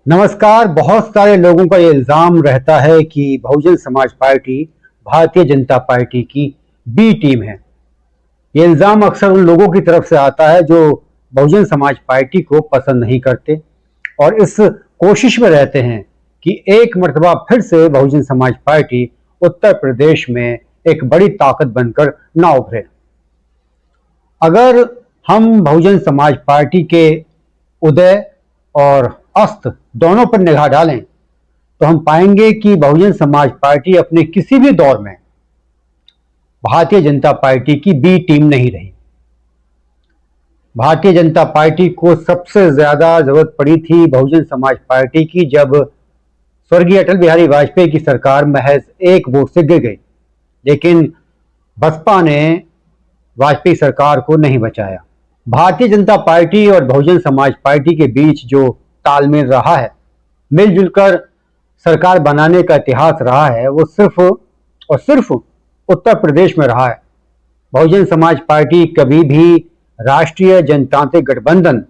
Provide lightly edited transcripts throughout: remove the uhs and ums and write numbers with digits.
नमस्कार। बहुत सारे लोगों का ये इल्ज़ाम रहता है कि बहुजन समाज पार्टी भारतीय जनता पार्टी की बी टीम है। ये इल्ज़ाम अक्सर उन लोगों की तरफ से आता है जो बहुजन समाज पार्टी को पसंद नहीं करते और इस कोशिश में रहते हैं कि एक मर्तबा फिर से बहुजन समाज पार्टी उत्तर प्रदेश में एक बड़ी ताकत बनकर ना उभरे। अगर हम बहुजन समाज पार्टी के उदय और अस्त दोनों पर निगाह डालें तो हम पाएंगे कि बहुजन समाज पार्टी अपने किसी भी दौर में भारतीय जनता पार्टी की बी टीम नहीं रही। भारतीय जनता पार्टी को सबसे ज्यादा जरूरत पड़ी थी बहुजन समाज पार्टी की जब स्वर्गीय अटल बिहारी वाजपेयी की सरकार महज एक वोट से गिर गई, लेकिन बसपा ने वाजपेयी सरकार को नहीं बचाया। भारतीय जनता पार्टी और बहुजन समाज पार्टी के बीच जो तालमेल रहा है, मिलजुल कर सरकार बनाने का इतिहास रहा है, वो सिर्फ और सिर्फ उत्तर प्रदेश में रहा है। बहुजन समाज पार्टी कभी भी राष्ट्रीय जनतांत्रिक गठबंधन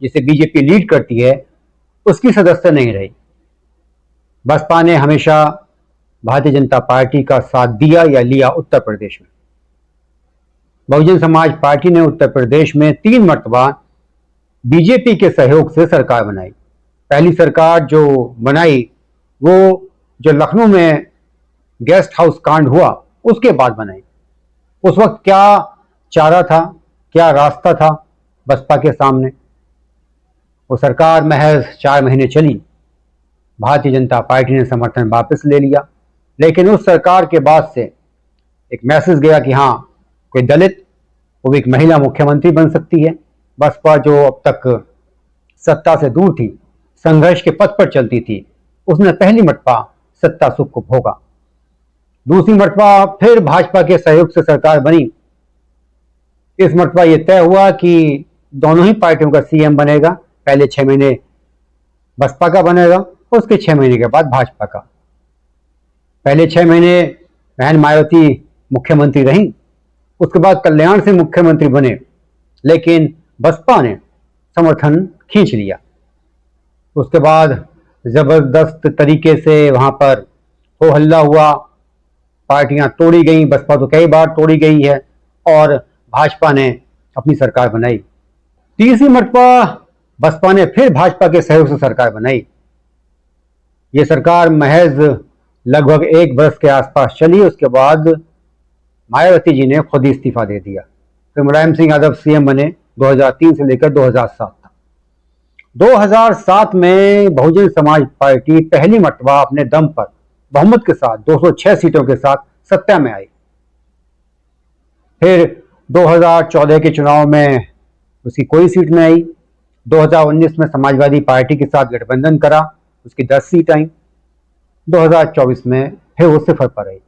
जिसे बीजेपी लीड करती है उसकी सदस्य नहीं रही। बसपा ने हमेशा भारतीय जनता पार्टी का साथ दिया या लिया उत्तर प्रदेश में। बहुजन समाज पार्टी ने उत्तर प्रदेश में 3 मरतबा बीजेपी के सहयोग से सरकार बनाई। पहली सरकार जो बनाई वो जो लखनऊ में गेस्ट हाउस कांड हुआ उसके बाद बनाई। उस वक्त क्या चारा था, क्या रास्ता था बसपा के सामने? वो सरकार महज 4 महीने चली, भारतीय जनता पार्टी ने समर्थन वापस ले लिया, लेकिन उस सरकार के बाद से एक मैसेज गया कि हाँ, कोई दलित, वो भी एक महिला मुख्यमंत्री बन सकती है। बसपा जो अब तक सत्ता से दूर थी, संघर्ष के पथ पर चलती थी, उसने पहली मरतबा सत्ता सुख को भोगा। दूसरी मरतबा फिर भाजपा के सहयोग से सरकार बनी। इस मरतबा यह तय हुआ कि दोनों ही पार्टियों का सीएम बनेगा। पहले 6 महीने बसपा का बनेगा, उसके 6 महीने के बाद भाजपा का। पहले 6 महीने बहन मायावती मुख्यमंत्री रहीं, उसके बाद कल्याण सिंह मुख्यमंत्री बने, लेकिन बसपा ने समर्थन खींच लिया। उसके बाद जबरदस्त तरीके से वहां पर हो हल्ला हुआ, पार्टियां तोड़ी गई, बसपा तो कई बार तोड़ी गई है और भाजपा ने अपनी सरकार बनाई। तीसरी मरतबा बसपा ने फिर भाजपा के सहयोग से सरकार बनाई। ये सरकार महज लगभग 1 वर्ष के आसपास चली। उसके बाद मायावती जी ने खुद ही इस्तीफा दे दिया। फिर मुलायम सिंह यादव सीएम बने 2003 से लेकर 2007 तक। 2007 में बहुजन समाज पार्टी पहली मरतबा अपने दम पर बहुमत के साथ 206 सीटों के साथ सत्ता में आई। फिर 2014 के चुनाव में उसकी कोई सीट नहीं आई। 2019 में समाजवादी पार्टी के साथ गठबंधन करा, उसकी 10 सीट आई। 2024 में फिर वो सिफर पर आई।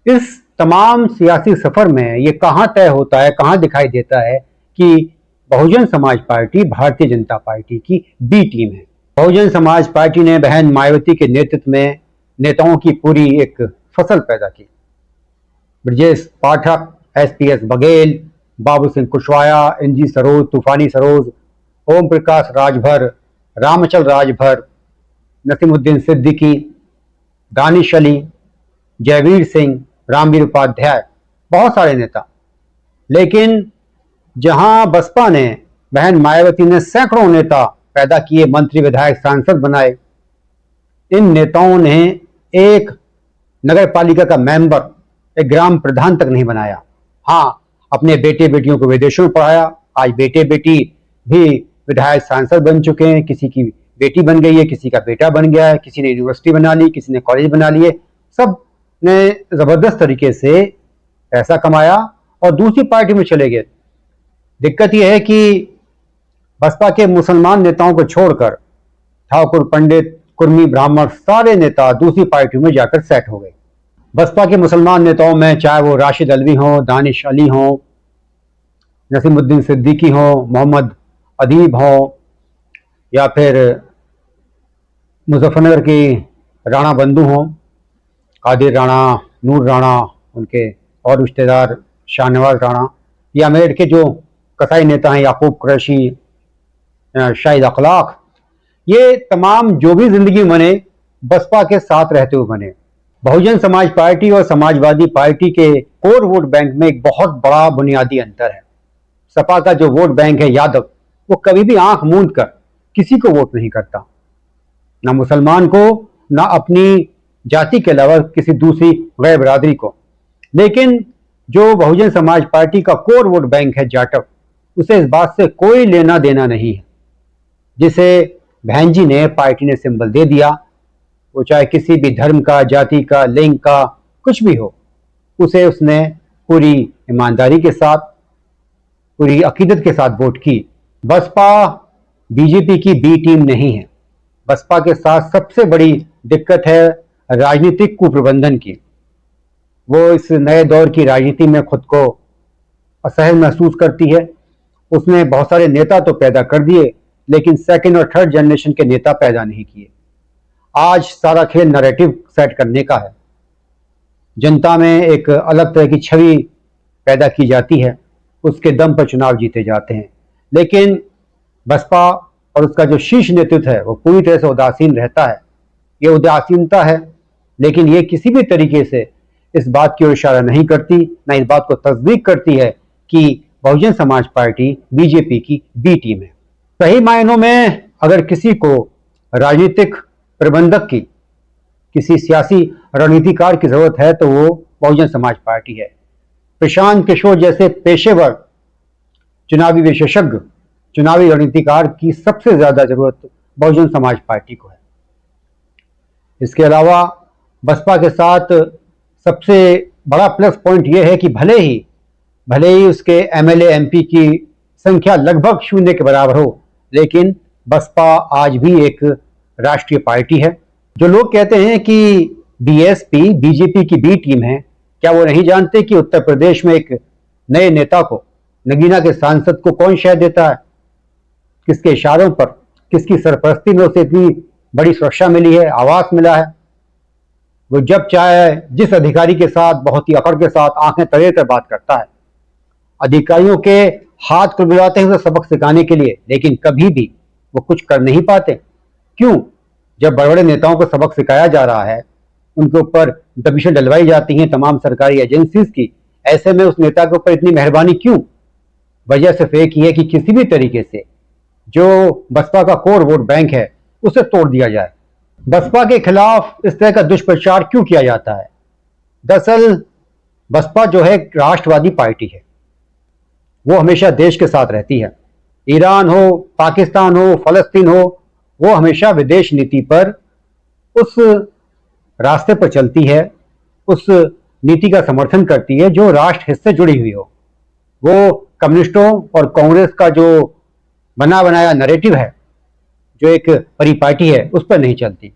इस तमाम सियासी सफर में ये कहां तय होता है, कहां दिखाई देता है कि बहुजन समाज पार्टी भारतीय जनता पार्टी की बी टीम है। बहुजन समाज पार्टी ने बहन मायावती के नेतृत्व में नेताओं की पूरी एक फसल पैदा की। ब्रजेश पाठक, एसपीएस बघेल, बाबू सिंह कुशवाहा, एनजी सरोज, तूफानी सरोज, ओम प्रकाश राजभर, रामचल राजभर, नसीमुद्दीन सिद्दीकी, दानिश अली, जयवीर सिंह, रामवीर उपाध्याय, बहुत सारे नेता। लेकिन जहां बसपा ने, बहन मायावती ने सैकड़ों नेता पैदा किए, मंत्री, विधायक, सांसद बनाए, इन नेताओं ने एक नगर पालिका का मेंबर, एक ग्राम प्रधान तक नहीं बनाया। हाँ, अपने बेटे बेटियों को विदेशों में पढ़ाया। आज बेटे बेटी भी विधायक, सांसद बन चुके हैं। किसी की बेटी बन गई है, किसी का बेटा बन गया है, किसी ने यूनिवर्सिटी बना ली, किसी ने कॉलेज बना लिए। सब ने जबरदस्त तरीके से पैसा कमाया और दूसरी पार्टी में चले गए। दिक्कत यह है कि बसपा के मुसलमान नेताओं को छोड़कर ठाकुर, पंडित, कुर्मी, ब्राह्मण सारे नेता दूसरी पार्टियों में जाकर सेट हो गए। बसपा के मुसलमान नेताओं में चाहे वो राशिद अलवी हो, दानिश अली हो, नसीमुद्दीन सिद्दीकी हो, मोहम्मद अदीब हो, या फिर मुजफ्फरनगर की राणा बंधु हो, कादिर राणा, नूर राणा, उनके और रिश्तेदार शाहनवाज राणा, या मेरठ के जो कसाई नेता हैं याकूब कुरैशी, शाहिद अखलाक, ये तमाम जो भी जिंदगी बने बसपा के साथ रहते हुए बने। बहुजन समाज पार्टी और समाजवादी पार्टी के कोर वोट बैंक में एक बहुत बड़ा बुनियादी अंतर है। सपा का जो वोट बैंक है यादव, वो कभी भी आंख मूंद कर किसी को वोट नहीं करता, ना मुसलमान को, ना अपनी जाति के अलावा किसी दूसरी गैर बरादरी को। लेकिन जो बहुजन समाज पार्टी का कोर वोट बैंक है जाटव, उसे इस बात से कोई लेना देना नहीं है। जिसे बहन जी ने पार्टी ने सिंबल दे दिया, वो चाहे किसी भी धर्म का, जाति का, लिंग का, कुछ भी हो, उसे उसने पूरी ईमानदारी के साथ, पूरी अकीदत के साथ वोट की। बसपा बीजेपी की बी टीम नहीं है। बसपा के साथ सबसे बड़ी दिक्कत है राजनीतिक कुप्रबंधन की। वो इस नए दौर की राजनीति में खुद को असहज महसूस करती है। उसने बहुत सारे नेता तो पैदा कर दिए, लेकिन सेकंड और थर्ड जनरेशन के नेता पैदा नहीं किए। आज सारा खेल नैरेटिव सेट करने का है। जनता में एक अलग तरह की छवि पैदा की जाती है, उसके दम पर चुनाव जीते जाते हैं। लेकिन बसपा और उसका जो शीर्ष नेतृत्व है वो पूरी तरह से उदासीन रहता है। ये उदासीनता है, लेकिन ये किसी भी तरीके से इस बात की ओर इशारा नहीं करती, ना इस बात को तस्दीक करती है कि बहुजन समाज पार्टी बीजेपी की बी टीम है। सही मायनों में अगर किसी को राजनीतिक प्रबंधक की, किसी सियासी रणनीतिकार की जरूरत है तो वो बहुजन समाज पार्टी है। प्रशांत किशोर जैसे पेशेवर चुनावी विशेषज्ञ, चुनावी रणनीतिकार की सबसे ज्यादा जरूरत बहुजन समाज पार्टी को है। इसके अलावा बसपा के साथ सबसे बड़ा प्लस पॉइंट यह है कि भले ही उसके एमएलए एमपी की संख्या लगभग शून्य के बराबर हो, लेकिन बसपा आज भी एक राष्ट्रीय पार्टी है। जो लोग कहते हैं कि बीएसपी बीजेपी की बी टीम है, क्या वो नहीं जानते कि उत्तर प्रदेश में एक नए नेता को, नगीना के सांसद को कौन शह देता है? किसके इशारों पर, किसकी सरपरस्ती में उसे इतनी बड़ी सुरक्षा मिली है, आवास मिला है? वो जब चाहे जिस अधिकारी के साथ बहुत ही अकड़ के साथ आंखें तरे कर बात करता है। अधिकारियों के हाथ खुलवाते हैं उसे सबक सिखाने के लिए, लेकिन कभी भी वो कुछ कर नहीं पाते। क्यों? जब बड़े बड़े नेताओं को सबक सिखाया जा रहा है, उनके ऊपर दबिशें डलवाई जाती हैं तमाम सरकारी एजेंसीज की, ऐसे में उस नेता के ऊपर इतनी मेहरबानी क्यों? वजह सिर्फ एक ही है कि किसी भी तरीके से जो बसपा का कोर वोट बैंक है उसे तोड़ दिया जाए। बसपा के खिलाफ इस तरह का दुष्प्रचार क्यों किया जाता है? दरअसल बसपा जो है राष्ट्रवादी पार्टी है, वो हमेशा देश के साथ रहती है। ईरान हो, पाकिस्तान हो, फलस्तीन हो, वो हमेशा विदेश नीति पर उस रास्ते पर चलती है, उस नीति का समर्थन करती है जो राष्ट्र हित से जुड़ी हुई हो। वो कम्युनिस्टों और कांग्रेस का जो बना बनाया नैरेटिव है, जो एक परिपाटी है, उस पर नहीं चलती।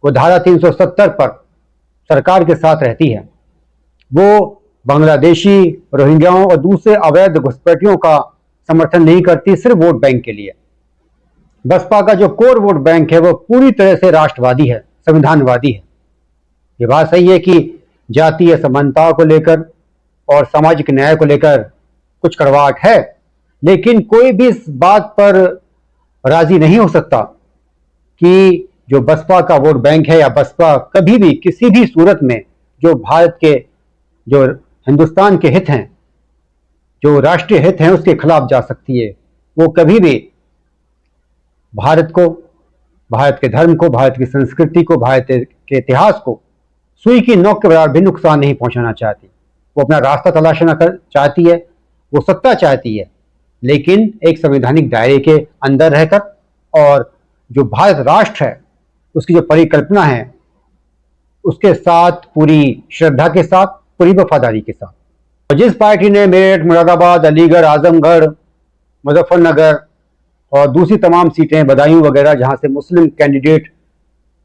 वो धारा 370 पर सरकार के साथ रहती है। वो बांग्लादेशी, रोहिंग्याओं और दूसरे अवैध घुसपैठियों का समर्थन नहीं करती सिर्फ वोट बैंक के लिए। बसपा का जो कोर वोट बैंक है वो पूरी तरह से राष्ट्रवादी है, संविधानवादी है। ये बात सही है कि जातीय समानता को लेकर और सामाजिक न्याय को लेकर कुछ कड़वाहट है, लेकिन कोई भी इस बात पर राजी नहीं हो सकता कि जो बसपा का वोट बैंक है या बसपा कभी भी किसी भी सूरत में जो भारत के, जो हिंदुस्तान के हित हैं, जो राष्ट्रीय हित हैं, उसके खिलाफ जा सकती है। वो कभी भी भारत को, भारत के धर्म को, भारत की संस्कृति को, भारत के इतिहास को सुई की नोक के बराबर भी नुकसान नहीं पहुंचाना चाहती। वो अपना रास्ता तलाशना चाहती है, वो सत्ता चाहती है, लेकिन एक संवैधानिक दायरे के अंदर रहकर, और जो भारत राष्ट्र है उसकी जो परिकल्पना है उसके साथ, पूरी श्रद्धा के साथ, पूरी वफादारी के साथ। और जिस पार्टी ने मेरठ, मुरादाबाद, अलीगढ़, आजमगढ़, मुजफ्फरनगर और दूसरी तमाम सीटें, बदायूं वगैरह, जहां से मुस्लिम कैंडिडेट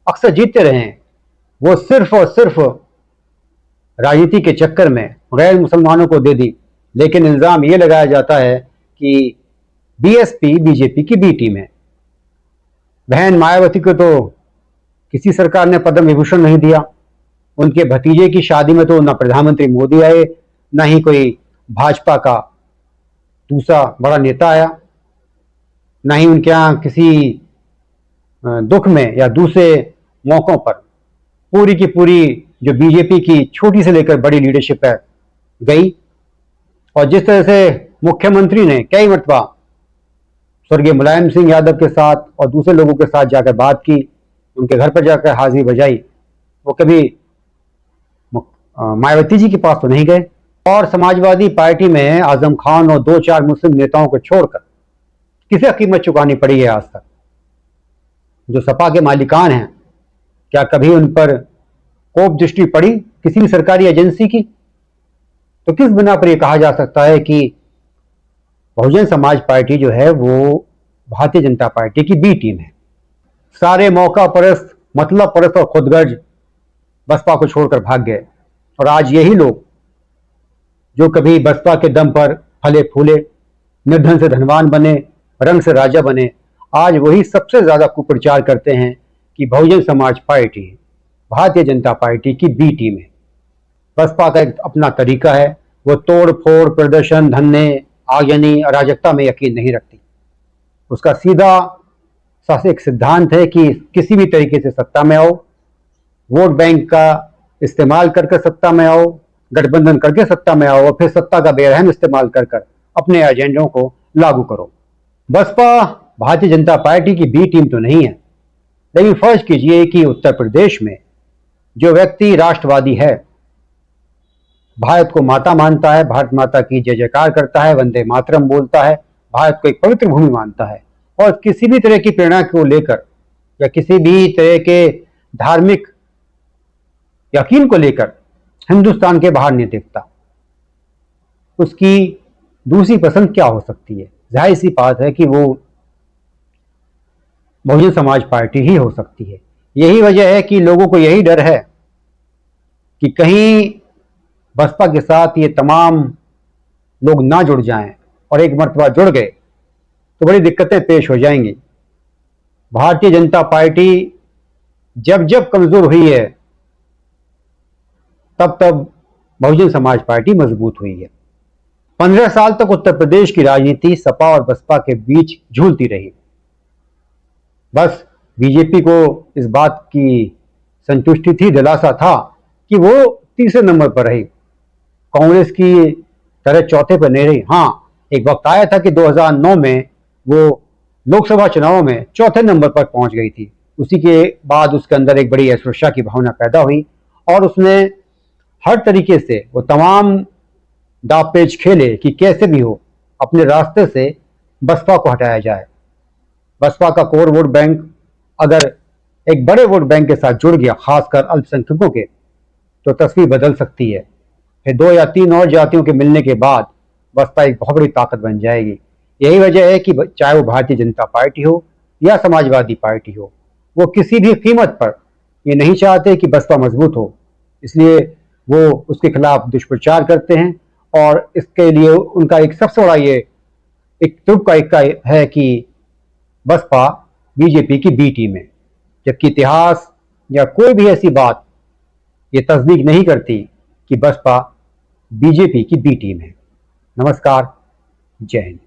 अक्सर जीतते रहे हैं, वो सिर्फ और सिर्फ राजनीति के चक्कर में गैर मुसलमानों को दे दी। लेकिन इल्जाम ये लगाया जाता है कि बीएसपी बीजेपी की बी टीम है। बहन मायावती को तो किसी सरकार ने पद्म विभूषण नहीं दिया। उनके भतीजे की शादी में तो ना प्रधानमंत्री मोदी आए, ना ही कोई भाजपा का दूसरा बड़ा नेता आया, ना ही उनके यहाँ किसी दुख में या दूसरे मौकों पर पूरी की पूरी जो बीजेपी की छोटी से लेकर बड़ी लीडरशिप है गई, और जिस तरह से मुख्यमंत्री ने कई मरतबा स्वर्गीय मुलायम सिंह यादव के साथ और दूसरे लोगों के साथ जाकर बात की, उनके घर पर जाकर हाजिरी बजाई, वो कभी मायावती जी के पास तो नहीं गए। और समाजवादी पार्टी में आजम खान और 2-4 मुस्लिम नेताओं को छोड़कर किसे कीमत चुकानी पड़ी है आज तक? जो सपा के मालिकान हैं, क्या कभी उन पर कोप दृष्टि पड़ी किसी भी सरकारी एजेंसी की? तो किस बिना पर यह कहा जा सकता है कि बहुजन समाज पार्टी जो है वो भारतीय जनता पार्टी की बी टीम है? सारे मौका परस्त, मतलब परस्त और खुदगर्ज बसपा को छोड़कर भाग गए, और आज यही लोग जो कभी बसपा के दम पर फले फूले, निर्धन से धनवान बने, रंग से राजा बने, आज वही सबसे ज्यादा कुप्रचार करते हैं कि बहुजन समाज पार्टी भारतीय जनता पार्टी की बी टीम है। बसपा का एक अपना तरीका है, वो तोड़ फोड़, प्रदर्शन, धरने, आगजनी, अराजकता में यकीन नहीं रखती। उसका सीधा सा एक सिद्धांत है कि किसी भी तरीके से सत्ता में आओ, वोट बैंक का इस्तेमाल करके सत्ता में आओ, गठबंधन करके सत्ता में आओ, और फिर सत्ता का बेरहम इस्तेमाल कर अपने एजेंडों को लागू करो। बसपा भारतीय जनता पार्टी की बी टीम तो नहीं है, लेकिन फर्ज कीजिए कि उत्तर प्रदेश में जो व्यक्ति राष्ट्रवादी है, भारत को माता मानता है, भारत माता की जय जयकार करता है, वंदे मातरम बोलता है, भारत को एक पवित्र भूमि मानता है, और किसी भी तरह की प्रेरणा को लेकर या किसी भी तरह के धार्मिक यकीन को लेकर हिंदुस्तान के बाहर नहीं दिखता, उसकी दूसरी पसंद क्या हो सकती है? जाहिर सी बात है कि वो बहुजन समाज पार्टी ही हो सकती है। यही वजह है कि लोगों को यही डर है कि कहीं बसपा के साथ ये तमाम लोग ना जुड़ जाएं, और एक मर्तबा जुड़ गए तो बड़ी दिक्कतें पेश हो जाएंगी। भारतीय जनता पार्टी जब जब कमजोर हुई है, तब तब बहुजन समाज पार्टी मजबूत हुई है। 15 साल तक उत्तर प्रदेश की राजनीति सपा और बसपा के बीच झूलती रही। बस बीजेपी को इस बात की संतुष्टि थी, दिलासा था कि वो तीसरे नंबर पर रही, कांग्रेस की तरह चौथे पर नहीं रही। हाँ, एक वक्त आया था कि 2009 में वो लोकसभा चुनावों में चौथे नंबर पर पहुंच गई थी। उसी के बाद उसके अंदर एक बड़ी असुरक्षा की भावना पैदा हुई, और उसने हर तरीके से वो तमाम दावपेच खेले कि कैसे भी हो अपने रास्ते से बसपा को हटाया जाए। बसपा का कोर वोट बैंक अगर एक बड़े वोट बैंक के साथ जुड़ गया, खासकर अल्पसंख्यकों के, तो तस्वीर बदल सकती है। फिर 2 या 3 और जातियों के मिलने के बाद बसपा एक बहुत बड़ी ताकत बन जाएगी। यही वजह है कि चाहे वो भारतीय जनता पार्टी हो या समाजवादी पार्टी हो, वो किसी भी कीमत पर ये नहीं चाहते कि बसपा मजबूत हो, इसलिए वो उसके खिलाफ दुष्प्रचार करते हैं। और इसके लिए उनका एक सबसे बड़ा ये एक तुक का एक है कि बसपा बीजेपी की बी टीम है, जबकि इतिहास या कोई भी ऐसी बात ये तस्दीक नहीं करती कि बसपा बीजेपी की बी टीम है। नमस्कार, जय हिंद।